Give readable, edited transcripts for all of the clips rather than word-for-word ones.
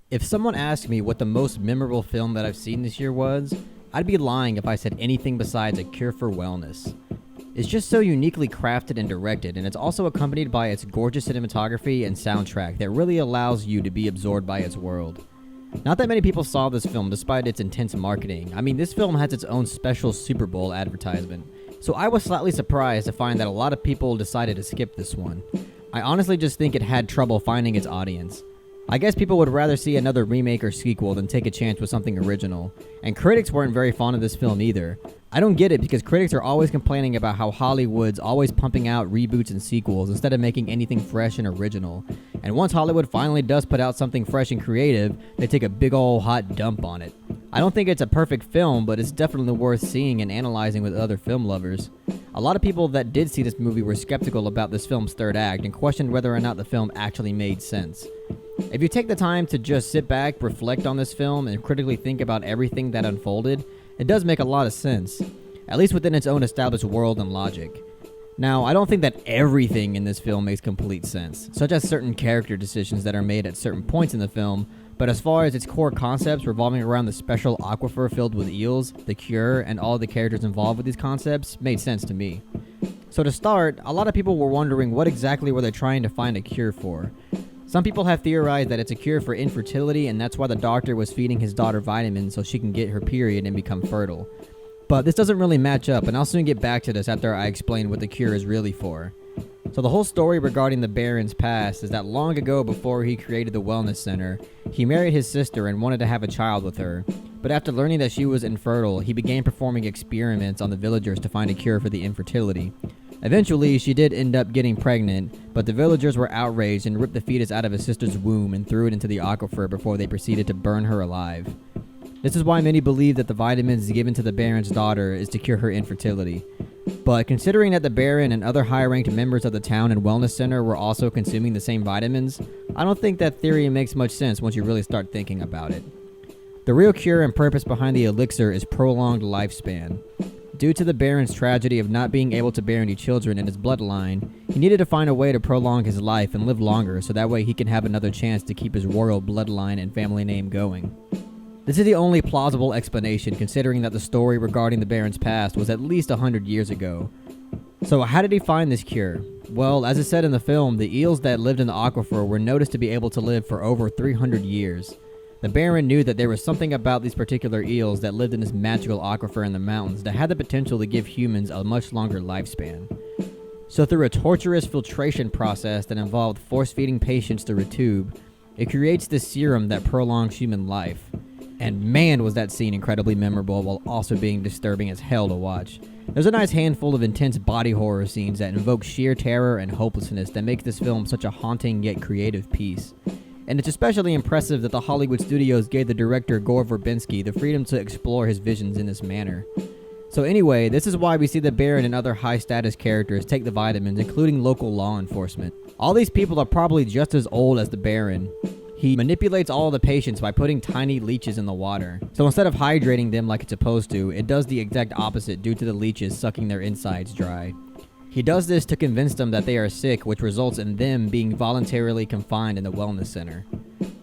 If someone asked me what the most memorable film that I've seen this year was, I'd be lying if I said anything besides A Cure for Wellness. It's just so uniquely crafted and directed, and it's also accompanied by its gorgeous cinematography and soundtrack that really allows you to be absorbed by its world. Not that many people saw this film despite its intense marketing. I mean, this film has its own special Super Bowl advertisement, so I was slightly surprised to find that a lot of people decided to skip this one. I honestly just think it had trouble finding its audience. I guess people would rather see another remake or sequel than take a chance with something original, and critics weren't very fond of this film either. I don't get it because critics are always complaining about how Hollywood's always pumping out reboots and sequels instead of making anything fresh and original. And once Hollywood finally does put out something fresh and creative, they take a big ol' hot dump on it. I don't think it's a perfect film, but it's definitely worth seeing and analyzing with other film lovers. A lot of people that did see this movie were skeptical about this film's third act and questioned whether or not the film actually made sense. If you take the time to just sit back, reflect on this film, and critically think about everything that unfolded, it does make a lot of sense, at least within its own established world and logic. Now, I don't think that everything in this film makes complete sense, such as certain character decisions that are made at certain points in the film, but as far as its core concepts revolving around the special aquifer filled with eels, the cure, and all the characters involved with these concepts made sense to me. So to start, a lot of people were wondering what exactly were they trying to find a cure for. Some people have theorized that it's a cure for infertility, and that's why the doctor was feeding his daughter vitamins so she can get her period and become fertile. But this doesn't really match up, and I'll soon get back to this after I explain what the cure is really for. So the whole story regarding the Baron's past is that long ago, before he created the wellness center, he married his sister and wanted to have a child with her. But after learning that she was infertile, he began performing experiments on the villagers to find a cure for the infertility. Eventually, she did end up getting pregnant, but the villagers were outraged and ripped the fetus out of his sister's womb and threw it into the aquifer before they proceeded to burn her alive. This is why many believe that the vitamins given to the Baron's daughter is to cure her infertility. But considering that the Baron and other high-ranked members of the town and wellness center were also consuming the same vitamins, I don't think that theory makes much sense once you really start thinking about it. The real cure and purpose behind the elixir is prolonged lifespan. Due to the Baron's tragedy of not being able to bear any children in his bloodline, he needed to find a way to prolong his life and live longer so that way he can have another chance to keep his royal bloodline and family name going. This is the only plausible explanation considering that the story regarding the Baron's past was at least 100 years ago. So how did he find this cure? Well, as it said in the film, the eels that lived in the aquifer were noticed to be able to live for over 300 years. The Baron knew that there was something about these particular eels that lived in this magical aquifer in the mountains that had the potential to give humans a much longer lifespan. So through a torturous filtration process that involved force-feeding patients through a tube, it creates this serum that prolongs human life. And man, was that scene incredibly memorable while also being disturbing as hell to watch. There's a nice handful of intense body horror scenes that invoke sheer terror and hopelessness that makes this film such a haunting yet creative piece. And it's especially impressive that the Hollywood studios gave the director Gore Verbinski the freedom to explore his visions in this manner. So anyway, this is why we see the Baron and other high-status characters take the vitamins, including local law enforcement. All these people are probably just as old as the Baron. He manipulates all of the patients by putting tiny leeches in the water. So instead of hydrating them like it's supposed to, it does the exact opposite due to the leeches sucking their insides dry. He does this to convince them that they are sick, which results in them being voluntarily confined in the wellness center.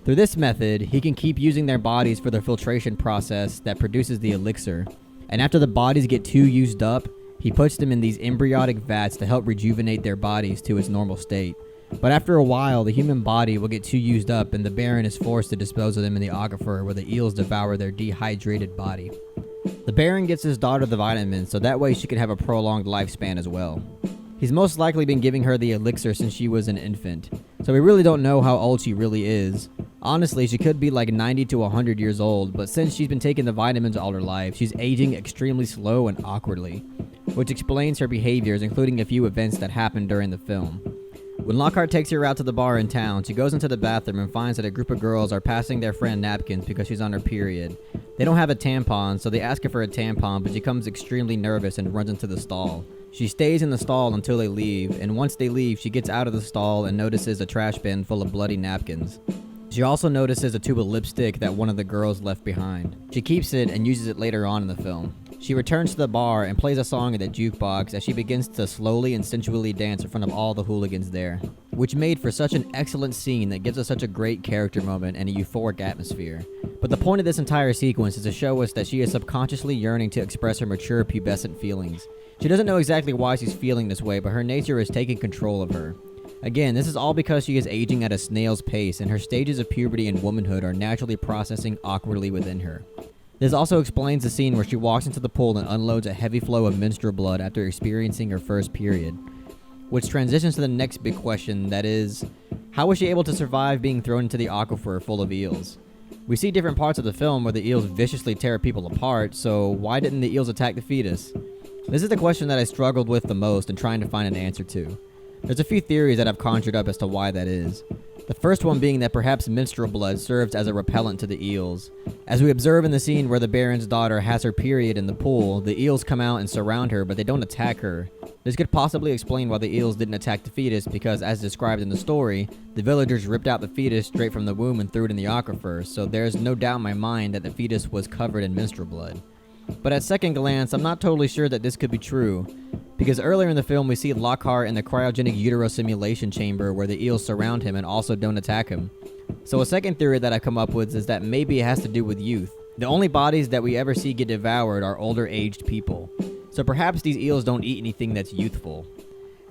Through this method, he can keep using their bodies for the filtration process that produces the elixir. And after the bodies get too used up, he puts them in these embryonic vats to help rejuvenate their bodies to its normal state. But after a while, the human body will get too used up and the Baron is forced to dispose of them in the aquifer where the eels devour their dehydrated body. The Baron gives his daughter the vitamins so that way she can have a prolonged lifespan as well. He's most likely been giving her the elixir since she was an infant, so we really don't know how old she really is. Honestly, she could be like 90 to 100 years old, but since she's been taking the vitamins all her life, she's aging extremely slow and awkwardly, which explains her behaviors, including a few events that happened during the film. When Lockhart takes her out to the bar in town, she goes into the bathroom and finds that a group of girls are passing their friend napkins because she's on her period. They don't have a tampon, so they ask her for a tampon, but she becomes extremely nervous and runs into the stall. She stays in the stall until they leave, and once they leave, she gets out of the stall and notices a trash bin full of bloody napkins. She also notices a tube of lipstick that one of the girls left behind. She keeps it and uses it later on in the film. She returns to the bar and plays a song at the jukebox as she begins to slowly and sensually dance in front of all the hooligans there. which made for such an excellent scene that gives us such a great character moment and a euphoric atmosphere. But the point of this entire sequence is to show us that she is subconsciously yearning to express her mature pubescent feelings. She doesn't know exactly why she's feeling this way, but her nature is taking control of her. Again, this is all because she is aging at a snail's pace, and her stages of puberty and womanhood are naturally processing awkwardly within her. This also explains the scene where she walks into the pool and unloads a heavy flow of menstrual blood after experiencing her first period. Which transitions to the next big question, that is, how was she able to survive being thrown into the aquifer full of eels? We see different parts of the film where the eels viciously tear people apart, so why didn't the eels attack the fetus? This is the question that I struggled with the most in trying to find an answer to. There's a few theories that I've conjured up as to why that is. The first one being that perhaps menstrual blood serves as a repellent to the eels. As we observe in the scene where the Baron's daughter has her period in the pool, the eels come out and surround her, but they don't attack her. This could possibly explain why the eels didn't attack the fetus because, as described in the story, the villagers ripped out the fetus straight from the womb and threw it in the aquifer, so there's no doubt in my mind that the fetus was covered in menstrual blood. But at second glance, I'm not totally sure that this could be true, because earlier in the film we see Lockhart in the cryogenic utero simulation chamber where the eels surround him and also don't attack him. So a second theory that I come up with is that maybe it has to do with youth. The only bodies that we ever see get devoured are older aged people. So perhaps these eels don't eat anything that's youthful.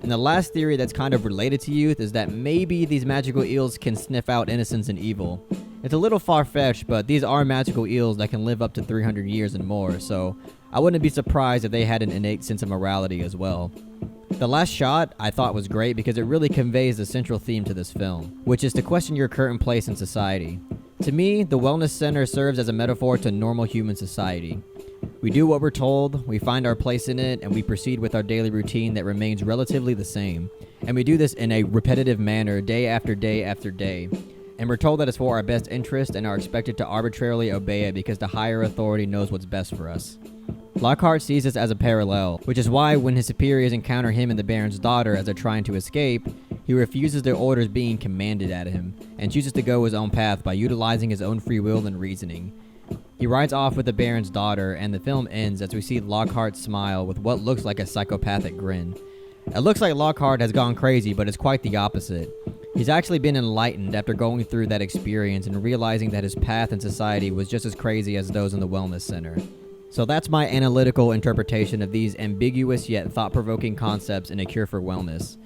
And the last theory that's kind of related to youth is that maybe these magical eels can sniff out innocence and evil. It's a little far-fetched, but these are magical eels that can live up to 300 years and more, so I wouldn't be surprised if they had an innate sense of morality as well. The last shot I thought was great because it really conveys the central theme to this film, which is to question your current place in society. To me, the Wellness Center serves as a metaphor to normal human society. We do what we're told, we find our place in it, and we proceed with our daily routine that remains relatively the same. And we do this in a repetitive manner day after day after day. And we're told that it's for our best interest and are expected to arbitrarily obey it because the higher authority knows what's best for us. Lockhart sees this as a parallel, which is why when his superiors encounter him and the Baron's daughter as they're trying to escape, he refuses their orders being commanded at him, and chooses to go his own path by utilizing his own free will and reasoning. He rides off with the Baron's daughter, and the film ends as we see Lockhart smile with what looks like a psychopathic grin. It looks like Lockhart has gone crazy, but it's quite the opposite. He's actually been enlightened after going through that experience and realizing that his path in society was just as crazy as those in the Wellness Center. So that's my analytical interpretation of these ambiguous yet thought-provoking concepts in A Cure for Wellness.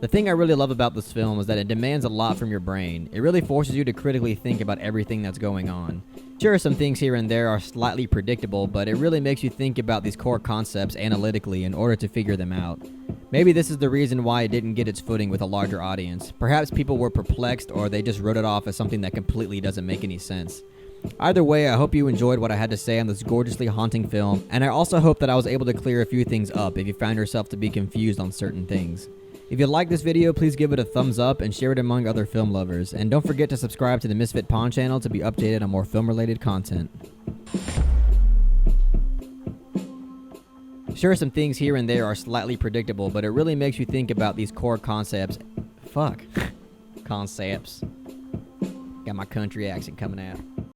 The thing I really love about this film is that it demands a lot from your brain. It really forces you to critically think about everything that's going on. Sure, some things here and there are slightly predictable, but it really makes you think about these core concepts analytically in order to figure them out. Maybe this is the reason why it didn't get its footing with a larger audience. Perhaps people were perplexed or they just wrote it off as something that completely doesn't make any sense. Either way, I hope you enjoyed what I had to say on this gorgeously haunting film, and I also hope that I was able to clear a few things up if you found yourself to be confused on certain things. If you like this video, please give it a thumbs up and share it among other film lovers, and don't forget to subscribe to the Misfit Pawn channel to be updated on more film-related content. Sure, some things here and there are slightly predictable, but it really makes you think about these core concepts. Concepts. Got my country accent coming out.